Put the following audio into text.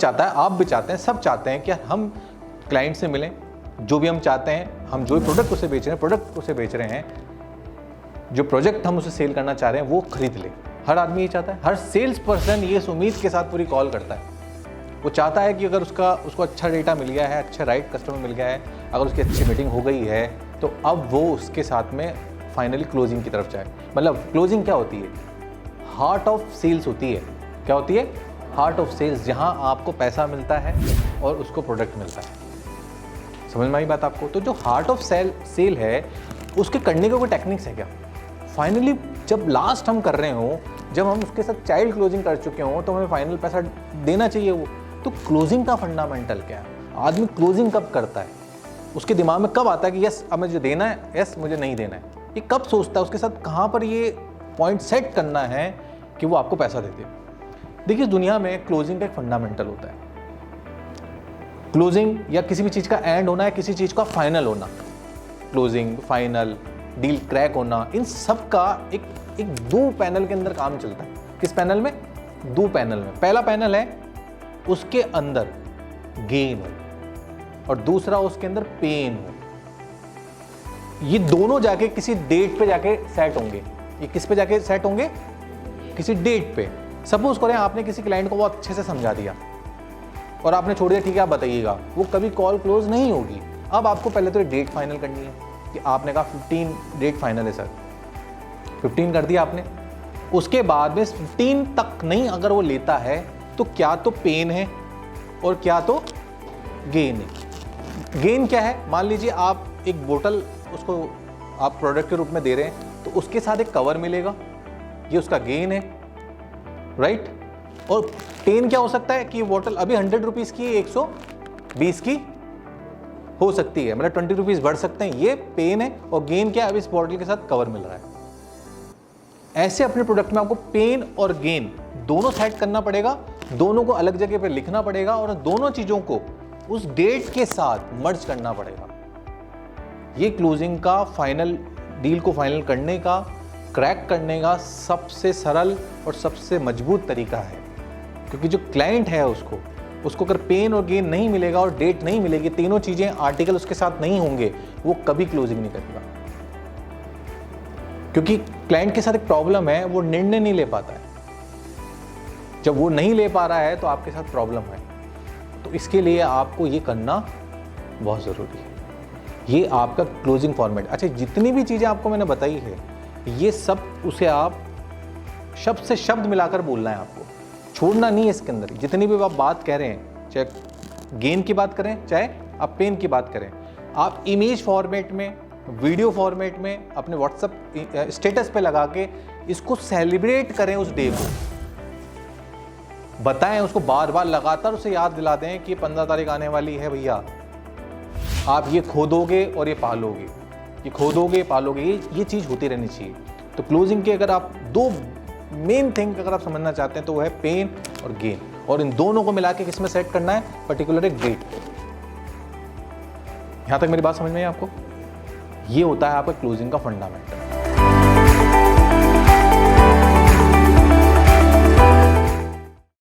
चाहता है, आप भी चाहते हैं, सब चाहते हैं कि हम क्लाइंट से मिलें, जो भी हम चाहते हैं, हम जो भी प्रोडक्ट उसे बेच रहे हैं, जो प्रोजेक्ट हम उसे सेल करना चाह रहे हैं वो खरीद ले। हर आदमी ये चाहता है, हर सेल्स पर्सन ये इस उम्मीद के साथ पूरी कॉल करता है। वो चाहता है कि अगर उसको अच्छा डेटा मिल गया है, अच्छा राइट कस्टमर मिल गया है, अगर उसकी अच्छी मीटिंग हो गई है, तो अब वो उसके साथ में फाइनली क्लोजिंग की तरफ जाए। मतलब क्लोजिंग क्या होती है? हार्ट ऑफ सेल्स होती है। क्या होती है? हार्ट ऑफ सेल्स, जहाँ आपको पैसा मिलता है और उसको प्रोडक्ट मिलता है। समझ में आई बात आपको? तो जो हार्ट ऑफ सेल है, उसके करने के कोई टेक्निक्स है क्या? फाइनली जब लास्ट हम कर रहे हो, जब हम उसके साथ चाइल्ड क्लोजिंग कर चुके हों, तो हमें फाइनल पैसा देना चाहिए वो। तो क्लोजिंग का फंडामेंटल क्या है? आदमी क्लोजिंग कब करता है? उसके दिमाग में कब आता है कि यस अब मुझे देना है, यस मुझे नहीं देना है? ये कब सोचता है? उसके साथ कहाँ पर ये पॉइंट सेट करना है कि वो आपको पैसा देते? देखिए, दुनिया में क्लोजिंग का एक फंडामेंटल होता है। क्लोजिंग या किसी भी चीज़ का एंड होना है, किसी चीज़ का फाइनल होना। क्लोजिंग, फाइनल, डील क्रैक होना, इन सब का एक दो पैनल के अंदर काम चलता है। किस पैनल में? दो पैनल में। पहला पैनल है उसके अंदर गेन हो और दूसरा उसके अंदर पेन हो। ये दोनों जाके किसी डेट पे जाके सेट होंगे। ये किस पे जाके सेट होंगे? किसी डेट पे। सपोज करें आपने किसी क्लाइंट को बहुत अच्छे से समझा दिया और आपने छोड़ दिया, ठीक है आप बताइएगा, वो कभी कॉल क्लोज नहीं होगी। अब आपको पहले तो डेट फाइनल करनी है कि आपने कहा 15 डेट फाइनल है सर, 15 कर दिया आपने। उसके बाद में 15 तक नहीं अगर वो लेता है तो क्या तो पेन है और क्या तो गेन है। गेन क्या है? मान लीजिए आप एक बोतल उसको आप प्रोडक्ट के रूप में दे रहे हैं, तो उसके साथ एक कवर मिलेगा, ये उसका गेन है, राइट। और पेन क्या हो सकता है कि ये बोतल अभी 100 रुपीज़ की 120 की हो सकती है, मतलब 20 रुपीज़ बढ़ सकते हैं, ये पेन है। और गेन क्या है? अभी इस बॉटल के साथ कवर मिल रहा है। ऐसे अपने प्रोडक्ट में आपको पेन और गेन दोनों सेट करना पड़ेगा, दोनों को अलग जगह पे लिखना पड़ेगा और दोनों चीज़ों को उस डेट के साथ मर्ज करना पड़ेगा। ये क्लोजिंग का फाइनल, डील को फाइनल करने का, क्रैक करने का सबसे सरल और सबसे मजबूत तरीका है। क्योंकि जो क्लाइंट है उसको अगर पेन और गेन नहीं मिलेगा और डेट नहीं मिलेगी, तीनों चीज़ें आर्टिकल उसके साथ नहीं होंगे, वो कभी क्लोजिंग नहीं करेगा। क्योंकि क्लाइंट के साथ एक प्रॉब्लम है, वो निर्णय नहीं ले पाता है। जब वो नहीं ले पा रहा है तो आपके साथ प्रॉब्लम है। तो इसके लिए आपको ये करना बहुत ज़रूरी है। ये आपका क्लोजिंग फॉर्मेट। अच्छा, जितनी भी चीज़ें आपको मैंने बताई है, ये सब उसे आप शब्द से शब्द मिलाकर बोलना है आपको, छोड़ना नहीं है इसके अंदर। जितनी भी आप बात कह रहे हैं, चाहे गेन की बात करें, चाहे आप पेन की बात करें, आप इमेज फॉर्मेट में, वीडियो फॉर्मेट में अपने व्हाट्सएप स्टेटस पे लगा के इसको सेलिब्रेट करें। उस डे को बताएं, उसको बार बार लगातार उसे याद दिला दें कि 15 तारीख आने वाली है भैया, आप ये खो दोगे और ये पालोगे, ये खो दोगे पालोगे। ये चीज़ होती रहनी चाहिए। तो क्लोजिंग के अगर आप दो मेन थिंग अगर आप समझना चाहते हैं तो वो है पेन और गेन, और इन दोनों को मिला के किस में सेट करना है? पर्टिकुलर एक डेट। यहां तक मेरी बात समझ में आई आपको? ये होता है आपका क्लोजिंग का फंडामेंटल।